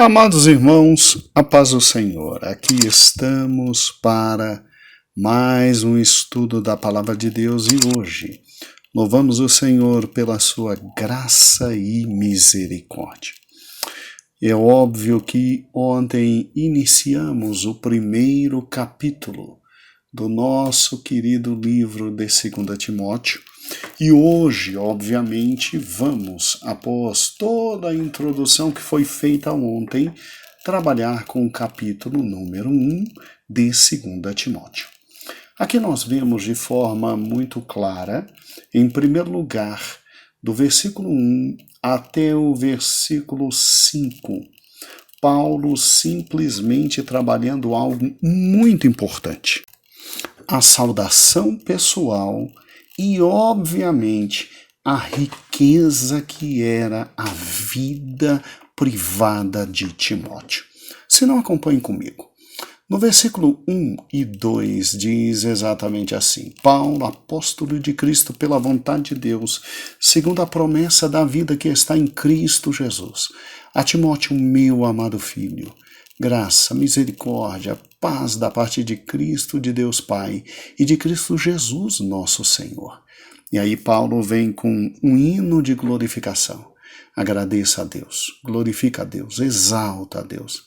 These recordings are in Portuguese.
Amados irmãos, a paz do Senhor. Aqui estamos para mais um estudo da Palavra de Deus e hoje louvamos o Senhor pela sua graça e misericórdia. É óbvio que ontem iniciamos o primeiro capítulo do nosso querido livro de 2 Timóteo. E hoje, obviamente, vamos, após toda a introdução que foi feita ontem, trabalhar com o capítulo número 1 de 2 Timóteo. Aqui nós vemos de forma muito clara, em primeiro lugar, do versículo 1 até o versículo 5, Paulo simplesmente trabalhando algo muito importante. A saudação pessoal e, obviamente, a riqueza que era a vida privada de Timóteo. Se não, acompanhe comigo. No versículo 1 e 2 diz exatamente assim: Paulo, apóstolo de Cristo pela vontade de Deus, segundo a promessa da vida que está em Cristo Jesus, a Timóteo, meu amado filho, graça, misericórdia, paz da parte de Cristo, de Deus Pai e de Cristo Jesus, nosso Senhor. E aí Paulo vem com um hino de glorificação. Agradeça a Deus, glorifica a Deus, exalta a Deus,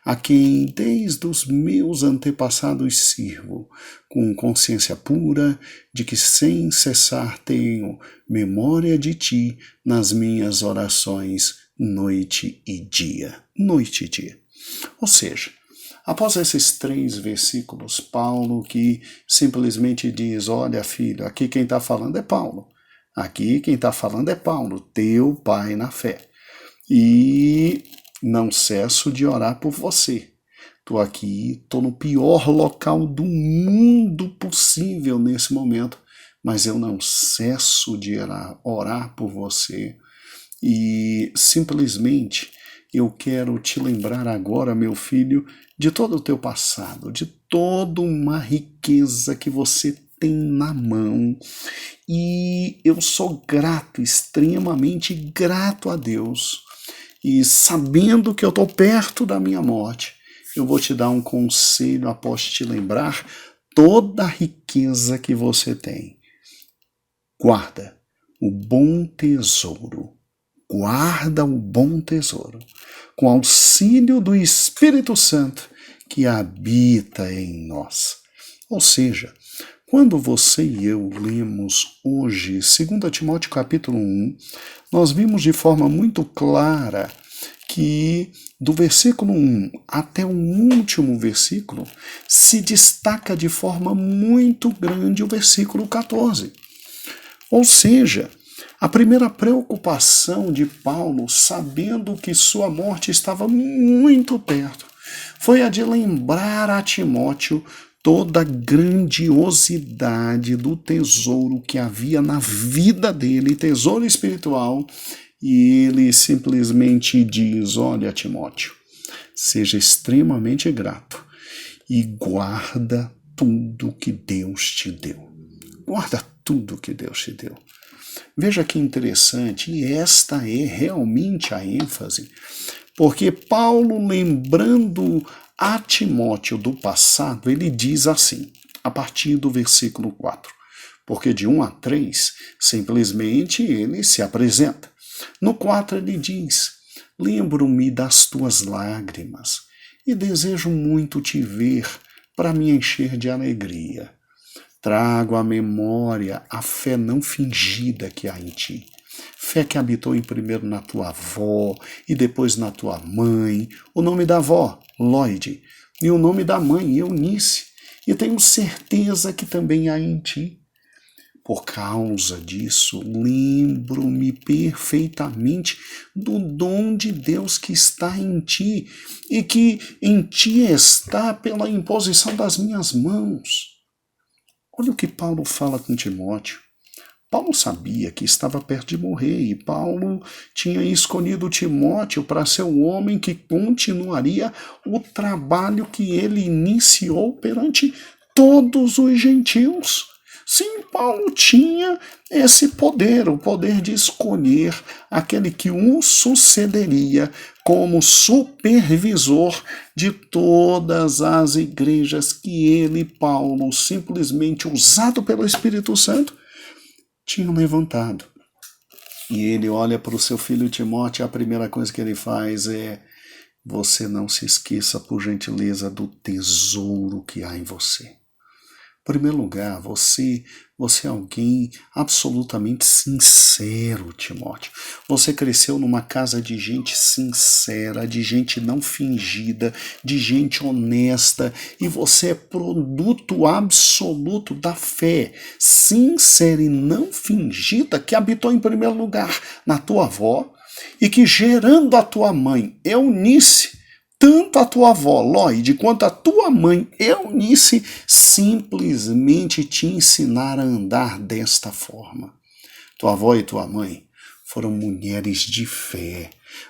a quem desde os meus antepassados sirvo, com consciência pura de que sem cessar tenho memória de ti nas minhas orações noite e dia. Noite e dia. Ou seja, após esses 3 versículos, Paulo que simplesmente diz: olha, filho, aqui quem está falando é Paulo. Aqui quem está falando é Paulo, teu pai na fé. E não cesso de orar por você. Estou aqui, estou no pior local do mundo possível nesse momento, mas eu não cesso de orar por você. E simplesmente eu quero te lembrar agora, meu filho, de todo o teu passado, de toda uma riqueza que você tem na mão. E eu sou grato, extremamente grato a Deus. E sabendo que eu estou perto da minha morte, eu vou te dar um conselho após te lembrar toda a riqueza que você tem. Guarda o bom tesouro. Guarda o bom tesouro, com auxílio do Espírito Santo que habita em nós. Ou seja, quando você e eu lemos hoje 2 Timóteo capítulo 1, nós vimos de forma muito clara que do versículo 1 até o último versículo se destaca de forma muito grande o versículo 14. Ou seja, a primeira preocupação de Paulo, sabendo que sua morte estava muito perto, foi a de lembrar a Timóteo toda a grandiosidade do tesouro que havia na vida dele, tesouro espiritual, e ele simplesmente diz: olha, Timóteo, seja extremamente grato e guarda tudo que Deus te deu. Guarda tudo que Deus te deu. Veja que interessante, e esta é realmente a ênfase, porque Paulo, lembrando a Timóteo do passado, ele diz assim, a partir do versículo 4, porque de 1 a 3, simplesmente ele se apresenta. No 4 ele diz: lembro-me das tuas lágrimas e desejo muito te ver para me encher de alegria. Trago à memória a fé não fingida que há em ti. Fé que habitou em primeiro na tua avó e depois na tua mãe. O nome da avó, Lloyd, e o nome da mãe, Eunice. E tenho certeza que também há em ti. Por causa disso, lembro-me perfeitamente do dom de Deus que está em ti e que em ti está pela imposição das minhas mãos. Olha o que Paulo fala com Timóteo. Paulo sabia que estava perto de morrer e Paulo tinha escolhido Timóteo para ser o homem que continuaria o trabalho que ele iniciou perante todos os gentios. Sim, Paulo tinha esse poder, o poder de escolher aquele que o sucederia como supervisor de todas as igrejas que ele, Paulo, simplesmente usado pelo Espírito Santo, tinham levantado. E ele olha para o seu filho Timóteo, a primeira coisa que ele faz é: você não se esqueça, por gentileza, do tesouro que há em você. Em primeiro lugar, você é alguém absolutamente sincero, Timóteo. Você cresceu numa casa de gente sincera, de gente não fingida, de gente honesta, e você é produto absoluto da fé sincera e não fingida que habitou em primeiro lugar na tua avó e que, gerando a tua mãe Eunice, tanto a tua avó, Lloyd, quanto a tua mãe, Eunice, simplesmente te ensinaram a andar desta forma. Tua avó e tua mãe foram mulheres de fé.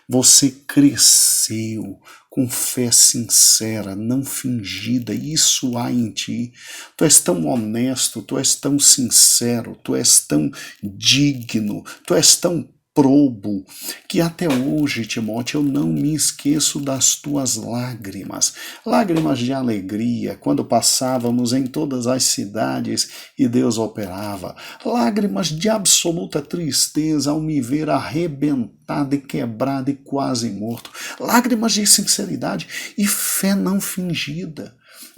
Você cresceu com fé sincera, não fingida. Isso há em ti. Tu és tão honesto, tu és tão sincero, tu és tão digno, tu és tão probo, que até hoje, Timóteo, eu não me esqueço das tuas lágrimas, lágrimas de alegria, quando passávamos em todas as cidades e Deus operava, lágrimas de absoluta tristeza ao me ver arrebentado e quebrado e quase morto, lágrimas de sinceridade e fé não fingida.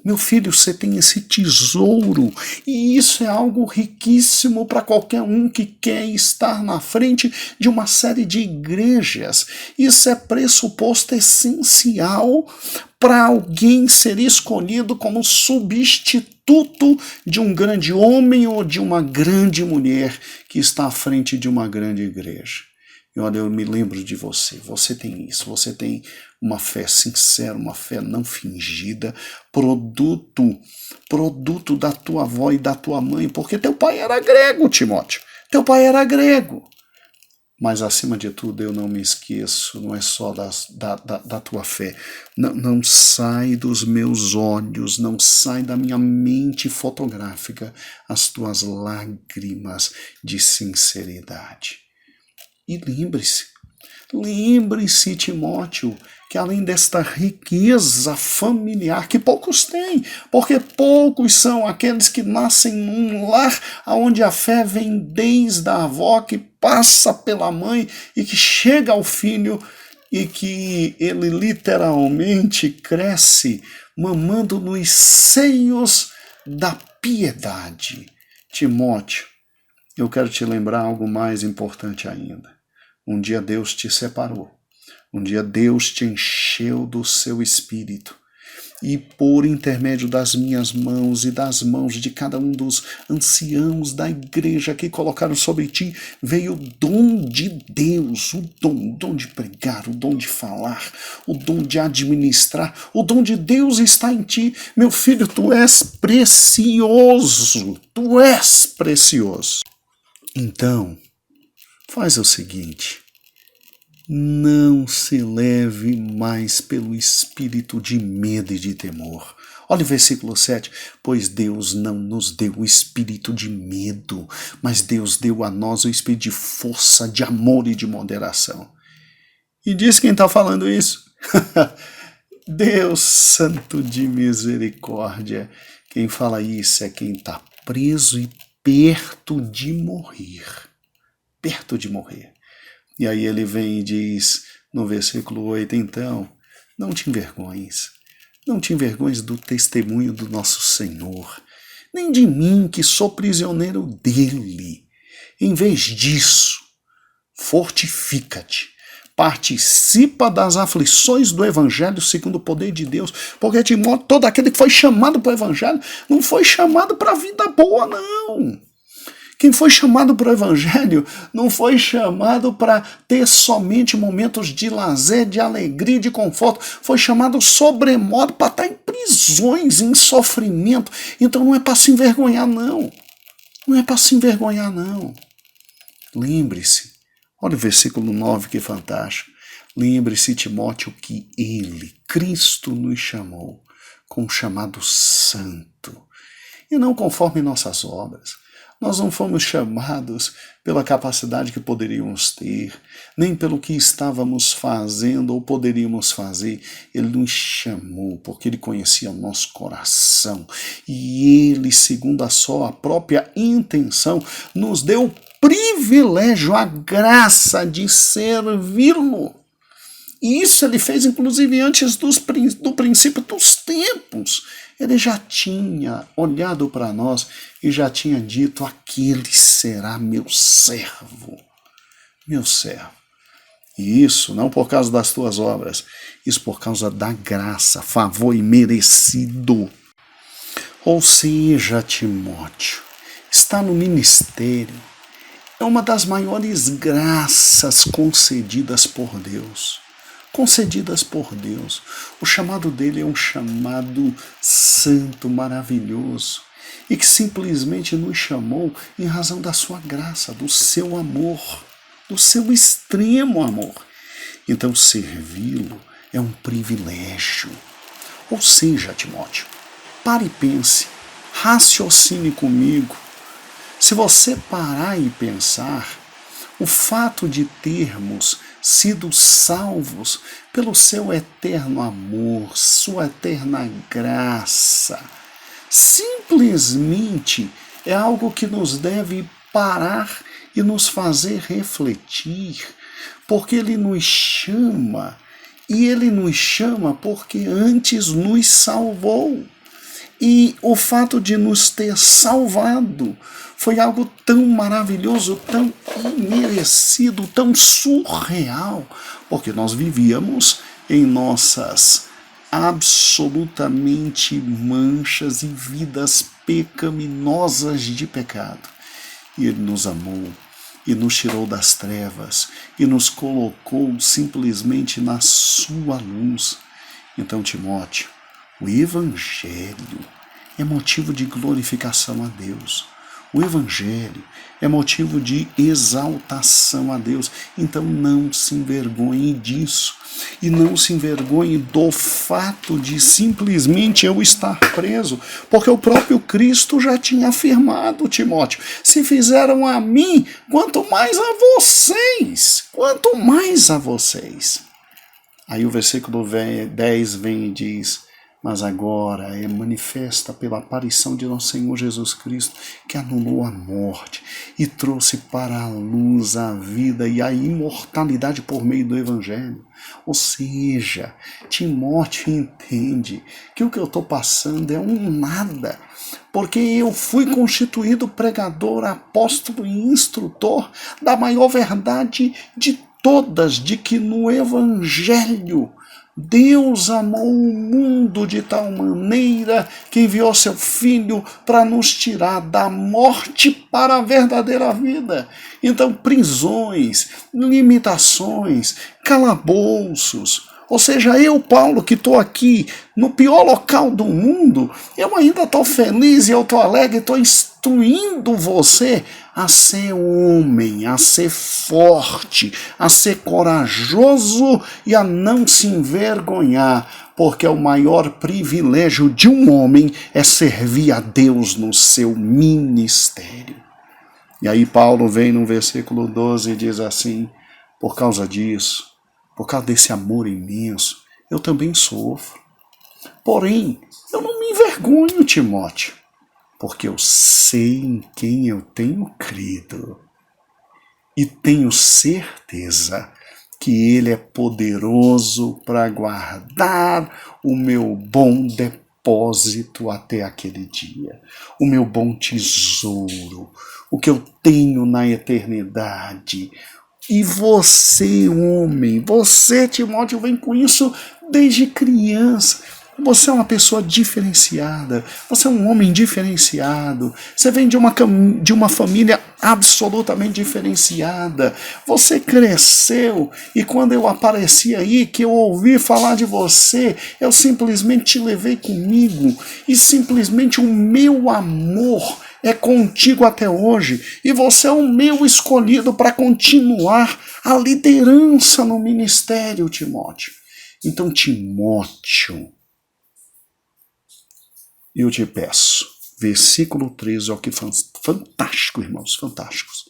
Meu filho, você tem esse tesouro, e isso é algo riquíssimo para qualquer um que quer estar na frente de uma série de igrejas. Isso é pressuposto essencial para alguém ser escolhido como substituto de um grande homem ou de uma grande mulher que está à frente de uma grande igreja. E olha, eu me lembro de você. Você tem isso. Você tem uma fé sincera, uma fé não fingida, produto da tua avó e da tua mãe, porque teu pai era grego, Timóteo. Teu pai era grego. Mas, acima de tudo, eu não me esqueço, não é só da tua fé. Não sai dos meus olhos, não sai da minha mente fotográfica as tuas lágrimas de sinceridade. E lembre-se, Timóteo, que além desta riqueza familiar, que poucos têm, porque poucos são aqueles que nascem num lar onde a fé vem desde a avó, que passa pela mãe e que chega ao filho, e que ele literalmente cresce mamando nos seios da piedade. Timóteo, eu quero te lembrar algo mais importante ainda. Um dia Deus te separou. Um dia Deus te encheu do seu espírito. E por intermédio das minhas mãos e das mãos de cada um dos anciãos da igreja que colocaram sobre ti, veio o dom de Deus, o dom de pregar, o dom de falar, o dom de administrar. O dom de Deus está em ti. Meu filho, tu és precioso. Tu és precioso. Então, faz o seguinte: não se leve mais pelo espírito de medo e de temor. Olha o versículo 7. Pois Deus não nos deu o espírito de medo, mas Deus deu a nós o espírito de força, de amor e de moderação. E diz quem está falando isso? Deus Santo de misericórdia. Quem fala isso é quem está preso e perto de morrer. Perto de morrer. E aí ele vem e diz no versículo 8, então, não te envergonhes do testemunho do nosso Senhor, nem de mim que sou prisioneiro dele. Em vez disso, fortifica-te, participa das aflições do Evangelho segundo o poder de Deus, porque Timóteo, todo aquele que foi chamado para o Evangelho, não foi chamado para a vida boa, não. Quem foi chamado para o Evangelho não foi chamado para ter somente momentos de lazer, de alegria, de conforto. Foi chamado sobremodo para estar em prisões, em sofrimento. Então não é para se envergonhar, não. Não é para se envergonhar, não. Lembre-se, olha o versículo 9, que fantástico. Lembre-se, Timóteo, que ele, Cristo, nos chamou com um chamado santo, e não conforme nossas obras, Nós não fomos chamados pela capacidade que poderíamos ter, nem pelo que estávamos fazendo ou poderíamos fazer. Ele nos chamou porque Ele conhecia o nosso coração. E Ele, segundo a própria intenção, nos deu o privilégio, a graça de servi-lo. E isso Ele fez, inclusive, antes do princípio dos tempos. Ele já tinha olhado para nós e já tinha dito: aquele será meu servo. Meu servo. E isso não por causa das tuas obras, isso por causa da graça, favor imerecido. Ou seja, Timóteo, está no ministério. É uma das maiores graças concedidas por Deus. Concedidas por Deus. O chamado dele é um chamado santo, maravilhoso, e que simplesmente nos chamou em razão da sua graça, do seu amor, do seu extremo amor. Então, servi-lo é um privilégio. Ou seja, Timóteo, pare e pense, raciocine comigo. Se você parar e pensar, o fato de termos sido salvos pelo seu eterno amor, sua eterna graça, simplesmente é algo que nos deve parar e nos fazer refletir, porque Ele nos chama, e Ele nos chama porque antes nos salvou. E o fato de nos ter salvado foi algo tão maravilhoso, tão imerecido, tão surreal, porque nós vivíamos em nossas absolutamente manchas e vidas pecaminosas de pecado. E Ele nos amou e nos tirou das trevas e nos colocou simplesmente na sua luz. Então, Timóteo, o Evangelho é motivo de glorificação a Deus. O Evangelho é motivo de exaltação a Deus. Então não se envergonhe disso. E não se envergonhe do fato de simplesmente eu estar preso. Porque o próprio Cristo já tinha afirmado, Timóteo: se fizeram a mim, quanto mais a vocês. Quanto mais a vocês. Aí o versículo 10 vem e diz: mas agora é manifesta pela aparição de nosso Senhor Jesus Cristo, que anulou a morte e trouxe para a luz a vida e a imortalidade por meio do Evangelho. Ou seja, Timóteo entende que o que eu estou passando é um nada, porque eu fui constituído pregador, apóstolo e instrutor da maior verdade de todas, de que no Evangelho Deus amou o mundo de tal maneira que enviou seu Filho para nos tirar da morte para a verdadeira vida. Então, prisões, limitações, calabouços, ou seja, eu, Paulo, que estou aqui no pior local do mundo, eu ainda estou feliz e eu estou alegre, estou instruindo você a ser homem, a ser forte, a ser corajoso e a não se envergonhar, porque o maior privilégio de um homem é servir a Deus no seu ministério. E aí Paulo vem no versículo 12 e diz assim: por causa disso, por causa desse amor imenso, eu também sofro. Porém, eu não me envergonho, Timóteo, porque eu sei em quem eu tenho crido e tenho certeza que Ele é poderoso para guardar o meu bom depósito até aquele dia, o meu bom tesouro, o que eu tenho na eternidade. E você, homem, você, Timóteo, vem com isso desde criança. Você é uma pessoa diferenciada, você é um homem diferenciado, você vem de uma família absolutamente diferenciada, você cresceu e quando eu apareci aí, que eu ouvi falar de você, eu simplesmente te levei comigo e simplesmente o meu amor é contigo até hoje e você é o meu escolhido para continuar a liderança no ministério, Timóteo. Então, Timóteo, eu te peço, versículo 13, ó, que fantástico, irmãos, fantásticos.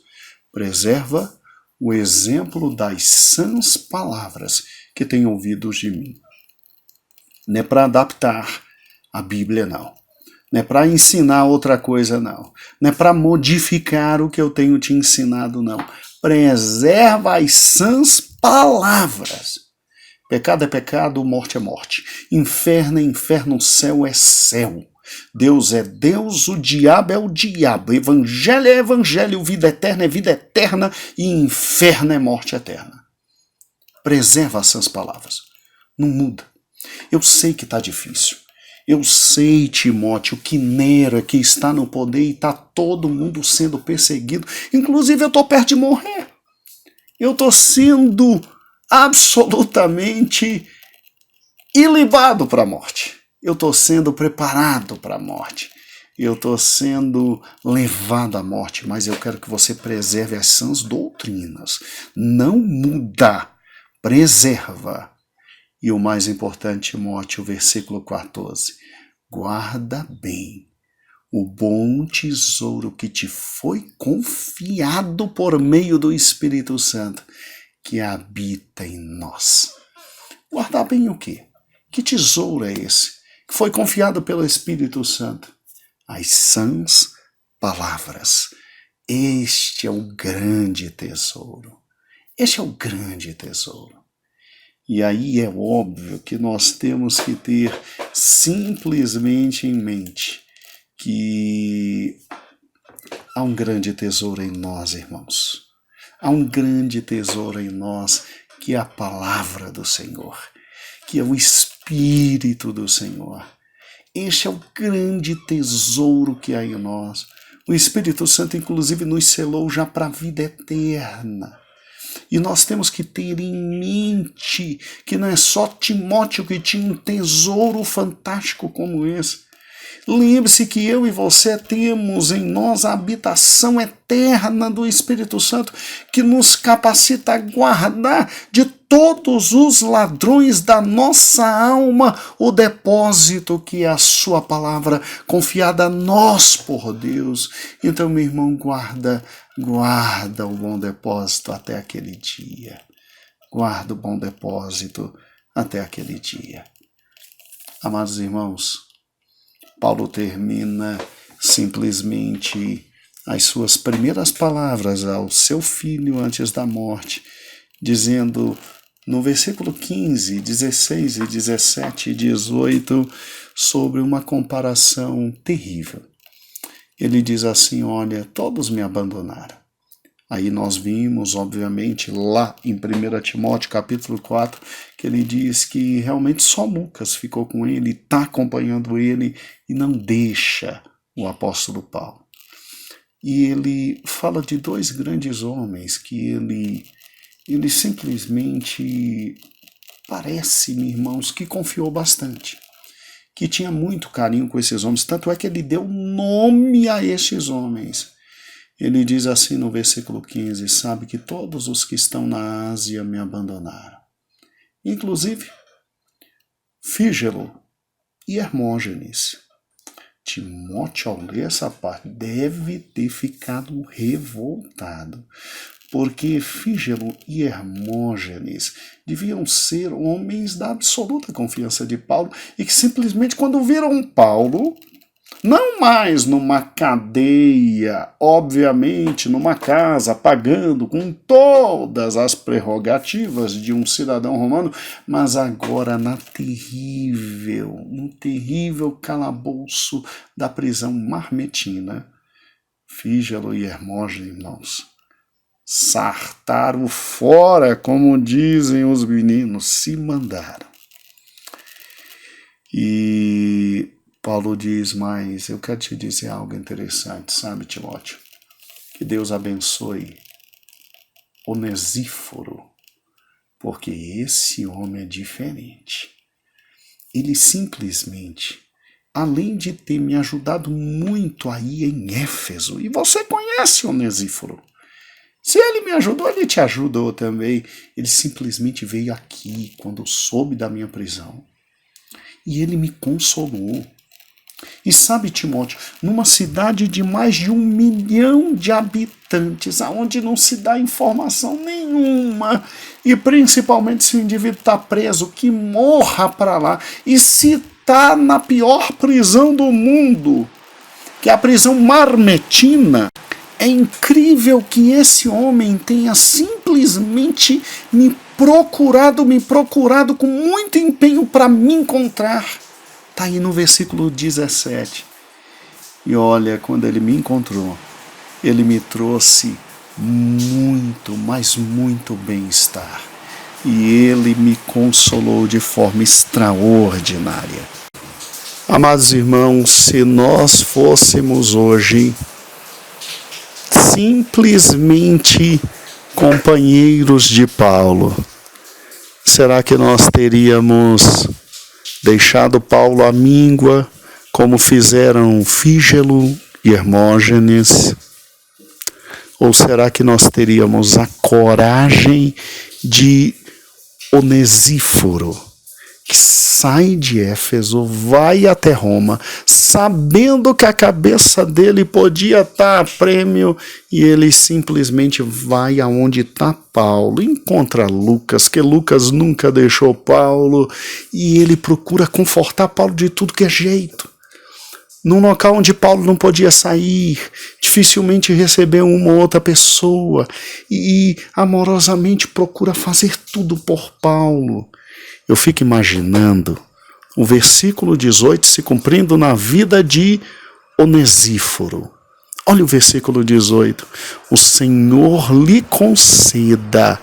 Preserva o exemplo das sãs palavras que tenho ouvido de mim. Não é para adaptar a Bíblia, não. Não é para ensinar outra coisa, não. Não é para modificar o que eu tenho te ensinado, não. Preserva as sãs palavras. Pecado é pecado, morte é morte. Inferno é inferno, céu é céu. Deus é Deus, o diabo é o diabo. Evangelho é evangelho, vida eterna é vida eterna e inferno é morte eterna. Preserva as sãs palavras. Não muda. Eu sei que está difícil. Eu sei, Timóteo, que Nero que está no poder e está todo mundo sendo perseguido. Inclusive eu estou perto de morrer. Eu estou sendo absolutamente ilibado para a morte. Eu estou sendo preparado para a morte. Eu estou sendo levado à morte, mas eu quero que você preserve as sãs doutrinas. Não muda, preserva. E o mais importante, Timóteo, versículo 14. Guarda bem o bom tesouro que te foi confiado por meio do Espírito Santo, que habita em nós. Guardar bem o quê? Que tesouro é esse? Que foi confiado pelo Espírito Santo. As sãs palavras. Este é o grande tesouro. Este é o grande tesouro. E aí é óbvio que nós temos que ter simplesmente em mente que há um grande tesouro em nós, irmãos. Há um grande tesouro em nós, que é a palavra do Senhor, que é o Espírito do Senhor. Este é o grande tesouro que há em nós. O Espírito Santo, inclusive, nos selou já para a vida eterna. E nós temos que ter em mente que não é só Timóteo que tinha um tesouro fantástico como esse. Lembre-se que eu e você temos em nós a habitação eterna do Espírito Santo, que nos capacita a guardar de todos os ladrões da nossa alma o depósito que é a sua palavra, confiada a nós por Deus. Então, meu irmão, guarda o bom depósito até aquele dia. Guarda o bom depósito até aquele dia. Amados irmãos, Paulo termina simplesmente as suas primeiras palavras ao seu filho antes da morte, dizendo no versículo 15, 16 e 17 e 18 sobre uma comparação terrível. Ele diz assim, olha, todos me abandonaram. Aí nós vimos, obviamente, lá em 1 Timóteo capítulo 4, que ele diz que realmente só Lucas ficou com ele, está acompanhando ele e não deixa o apóstolo Paulo. E ele fala de dois grandes homens que ele simplesmente parece-me, irmãos, que confiou bastante, que tinha muito carinho com esses homens, tanto é que ele deu nome a estes homens. Ele diz assim no versículo 15, sabe que todos os que estão na Ásia me abandonaram. Inclusive, Fígelo e Hermógenes. Timóteo, ao ler essa parte, deve ter ficado revoltado, porque Fígelo e Hermógenes deviam ser homens da absoluta confiança de Paulo e que simplesmente quando viram Paulo, não mais numa cadeia, obviamente numa casa, pagando com todas as prerrogativas de um cidadão romano, mas agora no terrível calabouço da prisão marmetina. Fígelo e Hermógenes, irmãos, sartaram fora, como dizem os meninos, se mandaram. E Paulo diz, mas eu quero te dizer algo interessante, sabe, Timóteo? Que Deus abençoe Onesíforo, porque esse homem é diferente. Ele simplesmente, além de ter me ajudado muito aí em Éfeso, e você conhece Onesíforo, se ele me ajudou, ele te ajudou também. Ele simplesmente veio aqui quando soube da minha prisão, e ele me consolou. E sabe, Timóteo, numa cidade de mais de 1 milhão de habitantes, aonde não se dá informação nenhuma, e principalmente se o indivíduo está preso, que morra para lá. E se está na pior prisão do mundo, que é a prisão marmetina, é incrível que esse homem tenha simplesmente me procurado com muito empenho para me encontrar. Está aí no versículo 17. E olha, quando ele me encontrou, ele me trouxe muito, mas muito bem-estar. E ele me consolou de forma extraordinária. Amados irmãos, se nós fôssemos hoje simplesmente companheiros de Paulo, será que nós teríamos deixado Paulo à míngua, como fizeram Fígelo e Hermógenes? Ou será que nós teríamos a coragem de Onesíforo, que sai de Éfeso, vai até Roma, sabendo que a cabeça dele podia estar a prêmio, e ele simplesmente vai aonde está Paulo, encontra Lucas, que Lucas nunca deixou Paulo, e ele procura confortar Paulo de tudo que é jeito. Num local onde Paulo não podia sair, dificilmente receber uma ou outra pessoa, e amorosamente procura fazer tudo por Paulo. Eu fico imaginando o versículo 18 se cumprindo na vida de Onesíforo. Olha o versículo 18. O Senhor lhe conceda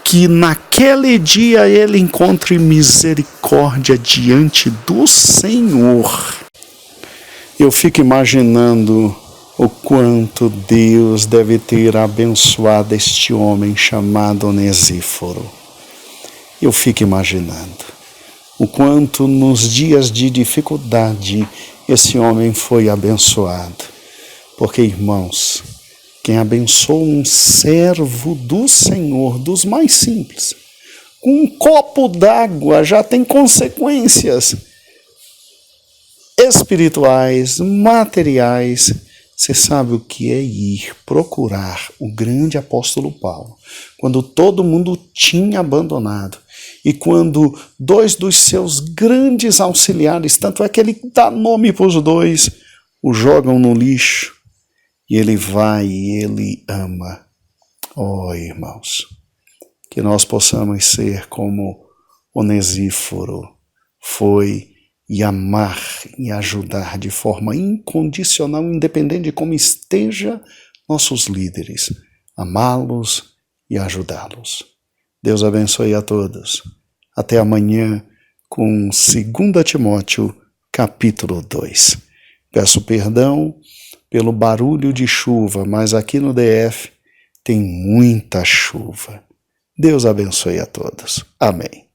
que naquele dia ele encontre misericórdia diante do Senhor. Eu fico imaginando o quanto Deus deve ter abençoado este homem chamado Onesíforo. Eu fico imaginando o quanto nos dias de dificuldade esse homem foi abençoado. Porque, irmãos, quem abençoa um servo do Senhor, dos mais simples, com um copo d'água já tem consequências espirituais, materiais. Você sabe o que é ir procurar o grande apóstolo Paulo, quando todo mundo tinha abandonado, e quando 2 dos seus grandes auxiliares, tanto é que ele dá nome para os 2, o jogam no lixo, e ele vai e ele ama. Oh, irmãos, que nós possamos ser como Onesíforo foi, e amar e ajudar de forma incondicional, independente de como esteja nossos líderes, amá-los e ajudá-los. Deus abençoe a todos. Até amanhã com 2 Timóteo, capítulo 2. Peço perdão pelo barulho de chuva, mas aqui no DF tem muita chuva. Deus abençoe a todos. Amém.